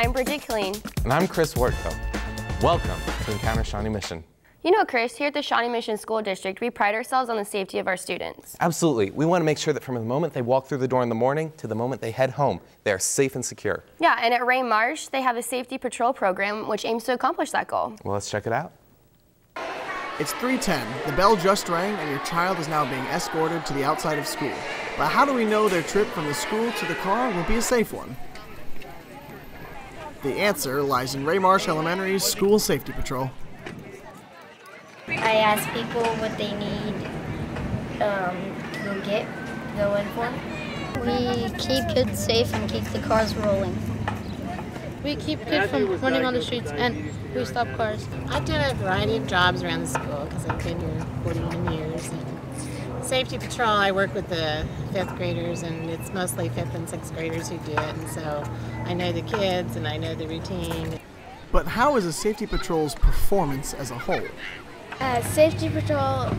I'm Bridget Killeen. And I'm Chris Wortko. Welcome to Encounter Shawnee Mission. You know, Chris, here at the Shawnee Mission School District, we pride ourselves on the safety of our students. Absolutely. We want to make sure that from the moment they walk through the door in the morning to the moment they head home, they are safe and secure. Yeah, and at Ray Marsh, they have a safety patrol program which aims to accomplish that goal. Well, let's check it out. It's 3:10. The bell just rang and your child is now being escorted to the outside of school. But how do we know their trip from the school to the car will be a safe one? The answer lies in Ray Marsh Elementary's School Safety Patrol. I ask people what they need to go in for. We keep kids safe and keep the cars rolling. We keep kids from running on the streets and we stop cars. I've done a variety of jobs around the school because I've been here 41 years. And safety patrol, I work with the 5th graders, and it's mostly 5th and 6th graders who do it, and so I know the kids and I know the routine. But how is a safety patrol's performance as a whole? Safety patrol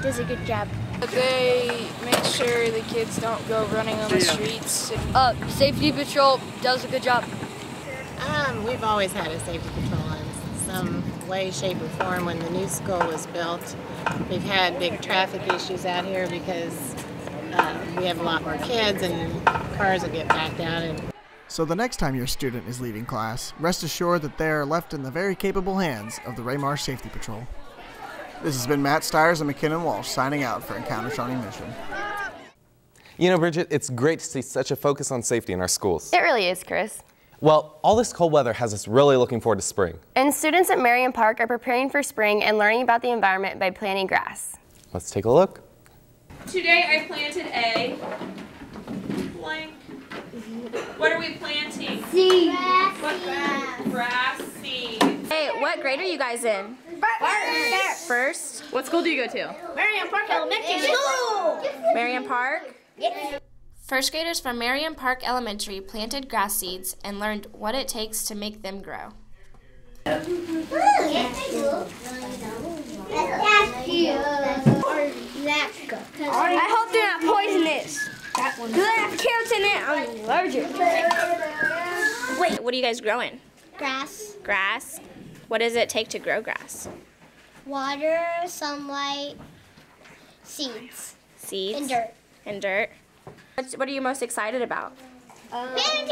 does a good job. They make sure the kids don't go running on the streets. Safety patrol does a good job. We've always had a safety patrol in some way, shape, or form. When the new school was built, we've had big traffic issues out here because we have a lot more kids and cars will get backed out. So the next time your student is leaving class, rest assured that they are left in the very capable hands of the Ray Marsh Safety Patrol. This has been Matt Stiers and McKinnon Walsh signing out for Encounter Shawnee Mission. You know, Bridget, it's great to see such a focus on safety in our schools. It really is, Chris. Well, all this cold weather has us really looking forward to spring. And students at Marion Park are preparing for spring and learning about the environment by planting grass. Let's take a look. Today I planted a blank. What are we planting? Seeds. Grass seeds. Hey, what grade are you guys in? First. What school do you go to? Marion Park Elementary School. Marion Park? Yep. First graders from Marion Park Elementary planted grass seeds and learned what it takes to make them grow. I hope they're not poisonous. Because I have carrots in it, I'm allergic. Wait, what are you guys growing? Grass, Grass? What does it take to grow grass? water, sunlight, seeds, Seeds? and dirt. And dirt. What are you most excited about? Seeds!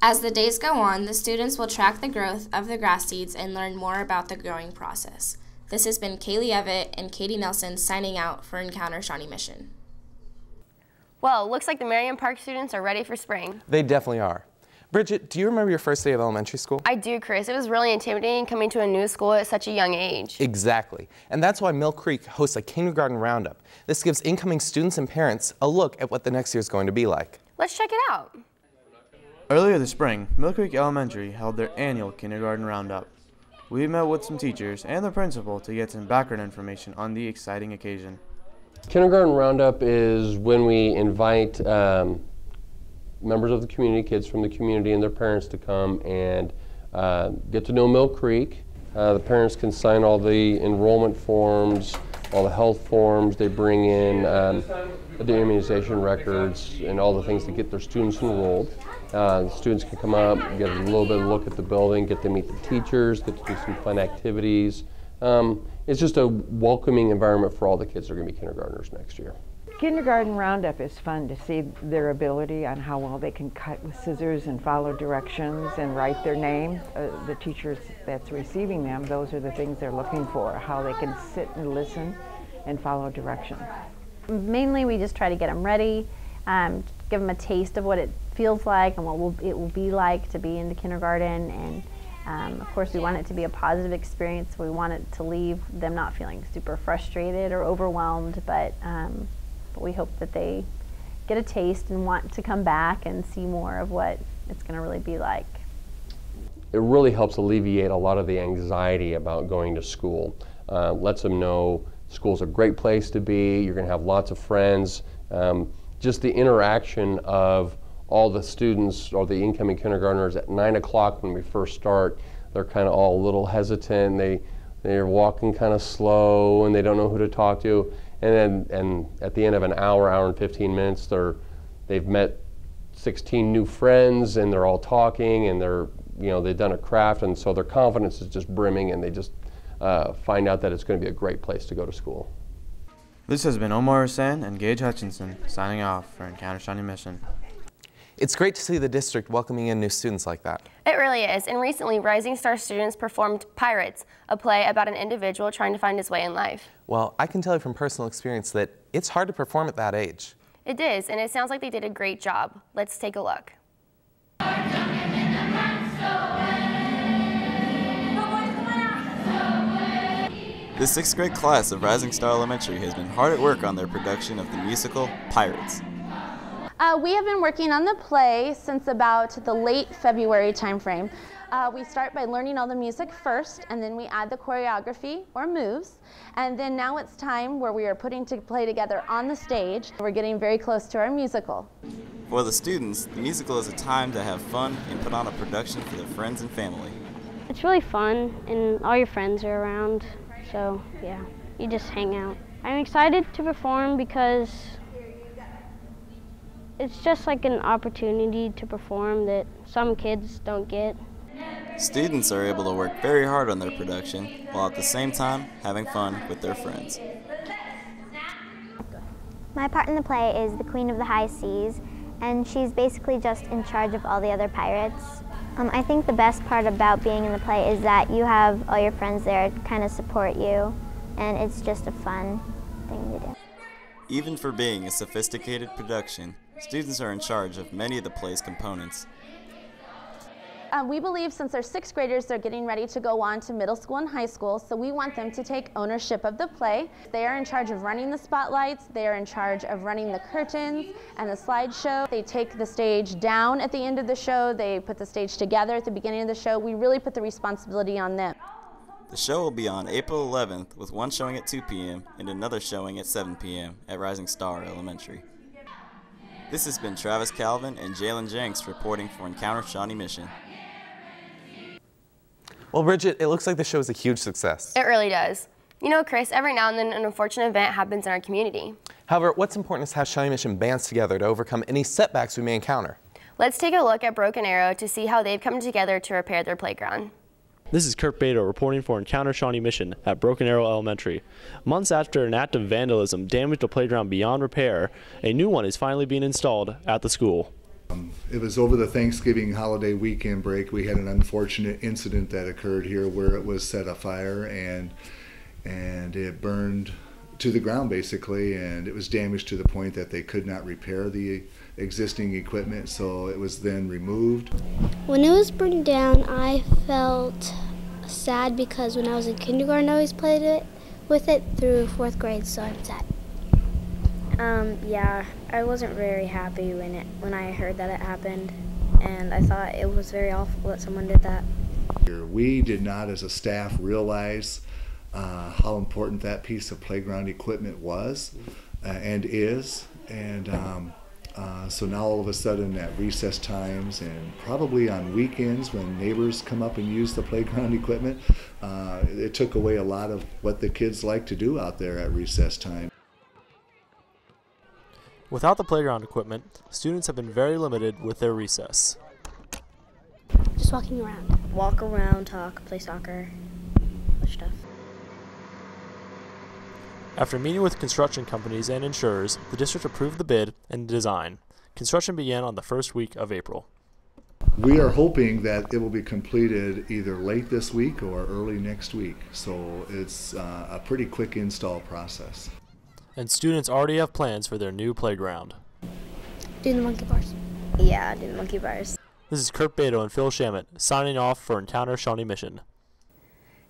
As the days go on, the students will track the growth of the grass seeds and learn more about the growing process. This has been Kaylee Evett and Katie Nelson signing out for Encounter Shawnee Mission. Well, it looks like the Marion Park students are ready for spring. They definitely are. Bridget, do you remember your first day of elementary school? I do, Chris. It was really intimidating coming to a new school at such a young age. Exactly. And that's why Mill Creek hosts a kindergarten roundup. This gives incoming students and parents a look at what the next year is going to be like. Let's check it out. Earlier this spring, Mill Creek Elementary held their annual kindergarten roundup. We met with some teachers and the principal to get some background information on the exciting occasion. Kindergarten roundup is when we invite members of the community, kids from the community and their parents to come and get to know Mill Creek. The parents can sign all the enrollment forms, all the health forms. They bring in the immunization records and all the things to get their students enrolled. The students can come up, get a little bit of a look at the building, get to meet the teachers, get to do some fun activities. It's just a welcoming environment for all the kids that are going to be kindergartners next year. Kindergarten roundup is fun to see their ability on how well they can cut with scissors and follow directions and write their name. The teachers that's receiving them, those are the things they're looking for, how they can sit and listen and follow directions. Mainly we just try to get them ready, give them a taste of what it feels like and what it will be like to be in the kindergarten, and of course we want it to be a positive experience. We want it to leave them not feeling super frustrated or overwhelmed, but we hope that they get a taste and want to come back and see more of what it's going to really be like. It really helps alleviate a lot of the anxiety about going to school. Lets them know school's a great place to be, you're going to have lots of friends. Just the interaction of all the students or the incoming kindergartners at 9 o'clock when we first start, they're kind of all a little hesitant. They're walking kind of slow and they don't know who to talk to. And at the end of an hour and 15 minutes, they've met 16 new friends, and they're all talking, and they've done a craft, and so their confidence is just brimming, and they just find out that it's going to be a great place to go to school. This has been Omar Hassan and Gage Hutchinson signing off for Encounter Shawnee Mission. It's great to see the district welcoming in new students like that. It really is, and recently Rising Star students performed Pirates, a play about an individual trying to find his way in life. Well, I can tell you from personal experience that it's hard to perform at that age. It is, and it sounds like they did a great job. Let's take a look. The 6th grade class of Rising Star Elementary has been hard at work on their production of the musical Pirates. We have been working on the play since about the late February timeframe. We start by learning all the music first, and then we add the choreography or moves. And then now it's time where we are putting to play together on the stage. We're getting very close to our musical. For the students, the musical is a time to have fun and put on a production for their friends and family. It's really fun, and all your friends are around, so yeah, you just hang out. I'm excited to perform because it's just like an opportunity to perform that some kids don't get. Students are able to work very hard on their production while at the same time having fun with their friends. My part in the play is the Queen of the High Seas, and she's basically just in charge of all the other pirates. I think the best part about being in the play is that you have all your friends there to kind of support you, and it's just a fun thing to do. Even for being a sophisticated production, students are in charge of many of the play's components. We believe since they're 6th graders, they're getting ready to go on to middle school and high school, so we want them to take ownership of the play. They are in charge of running the spotlights, they are in charge of running the curtains and the slideshow. They take the stage down at the end of the show, they put the stage together at the beginning of the show. We really put the responsibility on them. The show will be on April 11th with one showing at 2 p.m. and another showing at 7 p.m. at Rising Star Elementary. This has been Travis Calvin and Jalen Jenks reporting for Encounter Shawnee Mission. Well, Bridget, it looks like the show is a huge success. It really does. You know, Chris, every now and then an unfortunate event happens in our community. However, what's important is how Shawnee Mission bands together to overcome any setbacks we may encounter. Let's take a look at Broken Arrow to see how they've come together to repair their playground. This is Kurt Beto reporting for Encounter Shawnee Mission at Broken Arrow Elementary. Months after an act of vandalism damaged a playground beyond repair, a new one is finally being installed at the school. It was over the Thanksgiving holiday weekend break. We had an unfortunate incident that occurred here where it was set afire and it burned to the ground basically, and it was damaged to the point that they could not repair the existing equipment, so it was then removed. When it was burned down, I felt sad because when I was in kindergarten I always played with it through 4th grade, so I'm sad. Yeah, I wasn't very happy when I heard that it happened, and I thought it was very awful that someone did that. We did not as a staff realize how important that piece of playground equipment was and is, and so now all of a sudden at recess times and probably on weekends when neighbors come up and use the playground equipment, it took away a lot of what the kids like to do out there at recess time. Without the playground equipment, students have been very limited with their recess. Just walking around. Walk around, talk, play soccer, much stuff. After meeting with construction companies and insurers, the district approved the bid and design. Construction began on the first week of April. We are hoping that it will be completed either late this week or early next week, so it's a pretty quick install process. And students already have plans for their new playground. Do the monkey bars. Yeah, do the monkey bars. This is Kurt Beto and Phil Shamit signing off for Encounter Shawnee Mission.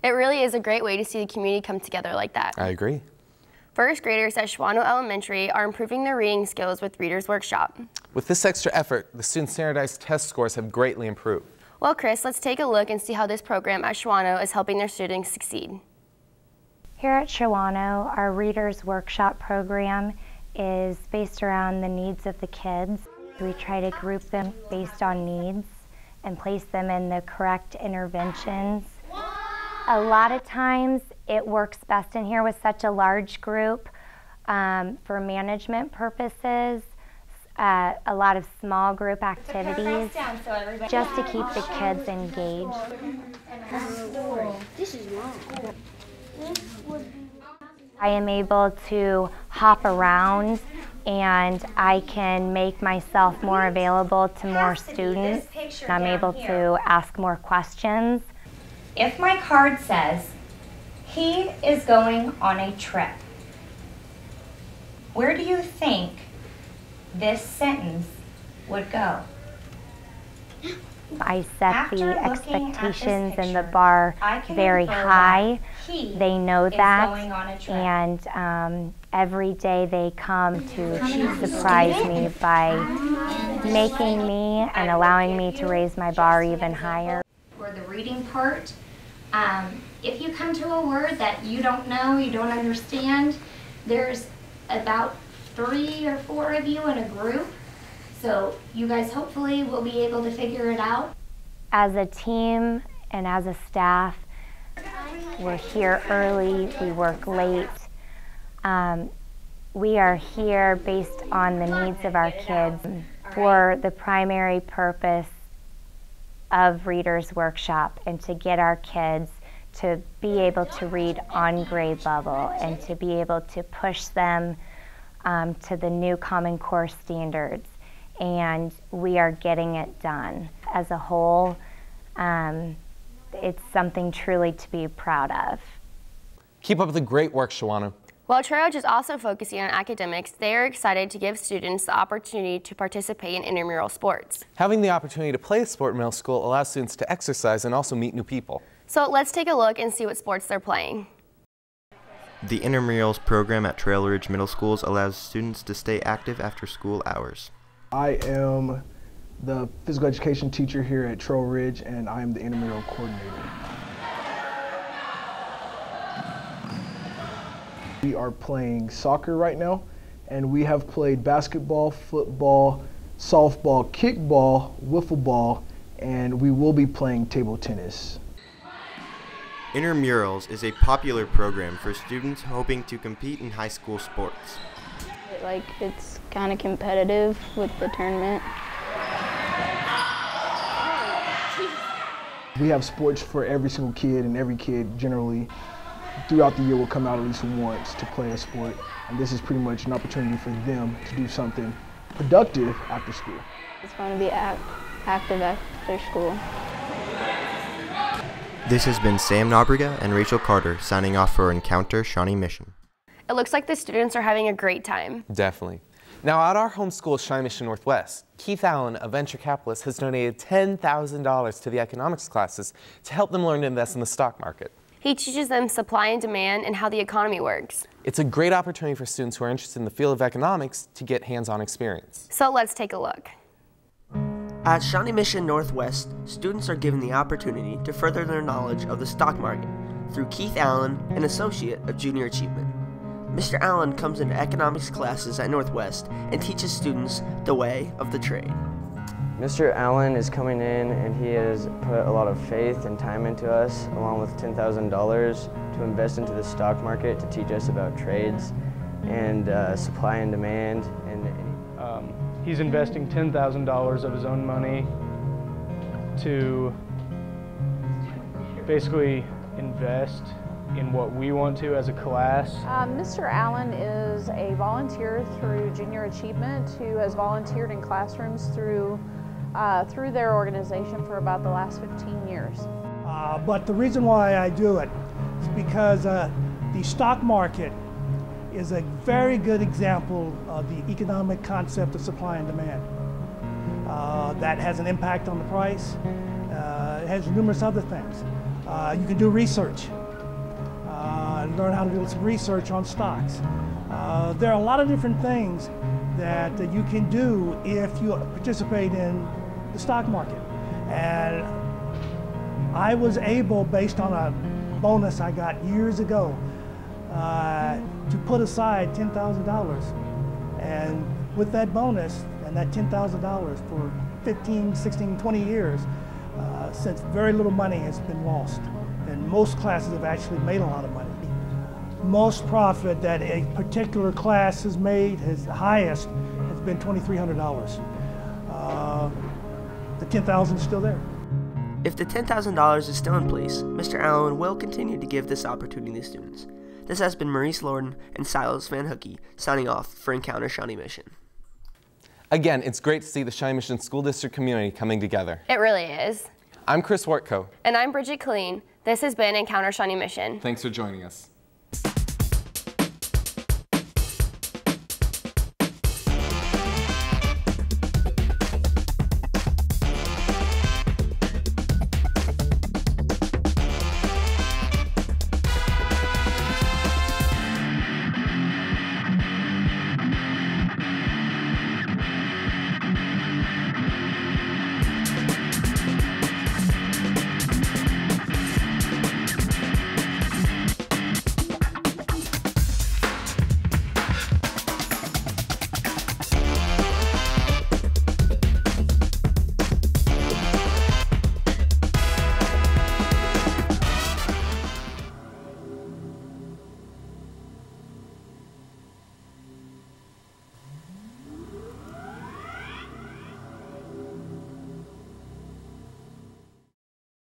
It really is a great way to see the community come together like that. I agree. First graders at Shawnee Elementary are improving their reading skills with Reader's Workshop. With this extra effort, the students' standardized test scores have greatly improved. Well, Chris, let's take a look and see how this program at Shawnee is helping their students succeed. Here at Shawnee, our Reader's Workshop program is based around the needs of the kids. We try to group them based on needs and place them in the correct interventions. A lot of times it works best in here with such a large group for management purposes. a lot of small group activities just to keep the kids engaged. This is long. I am able to hop around and I can make myself more available to more students. I'm able to ask more questions. If my card says, he is going on a trip, where do you think this sentence would go? I set the expectations and the bar very high. They know that, and every day they come to surprise me by making me and allowing me to raise my bar even higher. For the reading part, if you come to a word that you don't know, you don't understand, there's about 3 or 4 of you in a group. So you guys hopefully will be able to figure it out. As a team and as a staff, we're here early, we work late. We are here based on the needs of our kids for the primary purpose of Reader's Workshop and to get our kids to be able to read on grade level and to be able to push them to the new Common Core standards. And we are getting it done. As a whole, it's something truly to be proud of. Keep up the great work, Shawnee. While Trailridge is also focusing on academics, they are excited to give students the opportunity to participate in intramural sports. Having the opportunity to play a sport in middle school allows students to exercise and also meet new people. So let's take a look and see what sports they're playing. The intramurals program at Trail Ridge Middle Schools allows students to stay active after school hours. I am the physical education teacher here at Trail Ridge, and I am the intramural coordinator. We are playing soccer right now, and we have played basketball, football, softball, kickball, wiffle ball, and we will be playing table tennis. Intramurals is a popular program for students hoping to compete in high school sports. It's kind of competitive with the tournament. We have sports for every single kid, and every kid generally throughout the year will come out at least once to play a sport. And this is pretty much an opportunity for them to do something productive after school. It's fun to be active after school. This has been Sam Nobriga and Rachel Carter signing off for Encounter Shawnee Mission. It looks like the students are having a great time. Definitely. Now, at our home school, Shawnee Mission Northwest, Keith Allen, a venture capitalist, has donated $10,000 to the economics classes to help them learn to invest in the stock market. He teaches them supply and demand and how the economy works. It's a great opportunity for students who are interested in the field of economics to get hands-on experience. So let's take a look. At Shawnee Mission Northwest, students are given the opportunity to further their knowledge of the stock market through Keith Allen, an associate of Junior Achievement. Mr. Allen comes into economics classes at Northwest and teaches students the way of the trade. Mr. Allen is coming in and he has put a lot of faith and time into us, along with $10,000 to invest into the stock market to teach us about trades and supply and demand. He's investing $10,000 of his own money to basically invest in what we want to as a class. Mr. Allen is a volunteer through Junior Achievement who has volunteered in classrooms through their organization for about the last 15 years. But the reason why I do it is because the stock market is a very good example of the economic concept of supply and demand. That has an impact on the price. It has numerous other things. You can do research, learn how to do some research on stocks. There are a lot of different things that you can do if you participate in the stock market. And I was able, based on a bonus I got years ago, to put aside $10,000. And with that bonus and that $10,000 for 15, 16, 20 years, since very little money has been lost. And most classes have actually made a lot of money. Most profit that a particular class has made, highest, has spend $2,300. The $10,000 is still there. If the $10,000 is still in place, Mr. Allen will continue to give this opportunity to students. This has been Maurice Lorden and Silas Van Hookey signing off for Encounter Shawnee Mission. Again, it's great to see the Shawnee Mission School District community coming together. It really is. I'm Chris Wartko. And I'm Bridget Colleen. This has been Encounter Shawnee Mission. Thanks for joining us.